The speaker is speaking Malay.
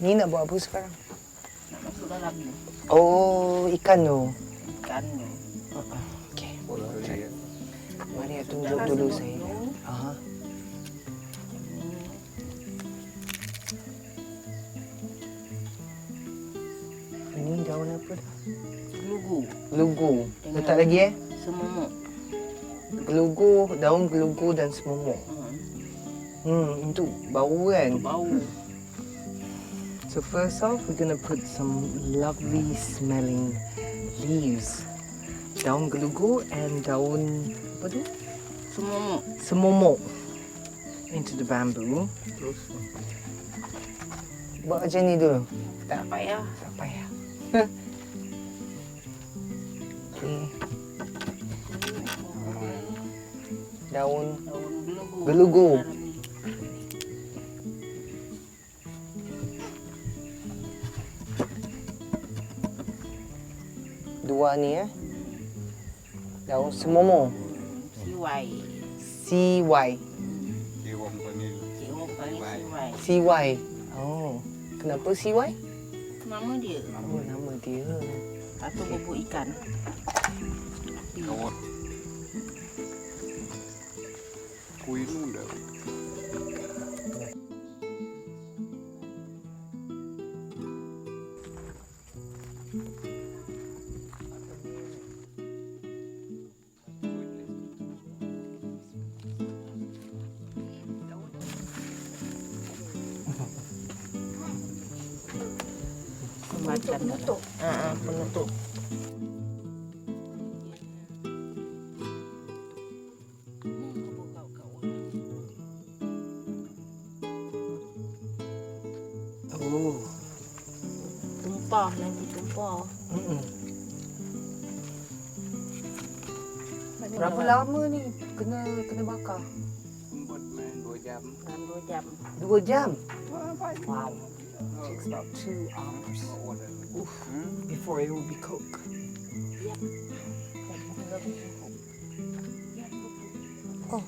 Ni nak buat apa sekarang? Nak masuk dalam ni. Oh, ikan tu. Ikan ni. Okey, boleh. Mari tunjuk dulu saya. Aha. Ini daun apa dah? Gelugu. Gelugu. Letak lagi Semumuk. Gelugu, daun gelugu dan semumuk. Itu bau kan? Bau. So first off, we're gonna put some lovely smelling leaves. Daun gelugu and daun apa tu? Semumuk. Semumuk into the bamboo. Terus. Buat macam ni dulu. Tak payah. Tak payah. Okey. Daun Daun gelugu. gelugu. Dalam ni. Dua ni daun semumuk. Siwai. CY. Siwai panggil siwai. CY. Oh. Kenapa CY? Nama dia. Oh, nama dia. Atau bubuk ikan. Kawat. Kuih dah. Penutup. Penutup. Oh. Tumpah nanti tumpah. Berapa lama ni kena bakar? Buat main 2 jam. Dalam 2 jam. 2 jam. Wow. Takes about 2 hours. Before it will be cooked. Oh,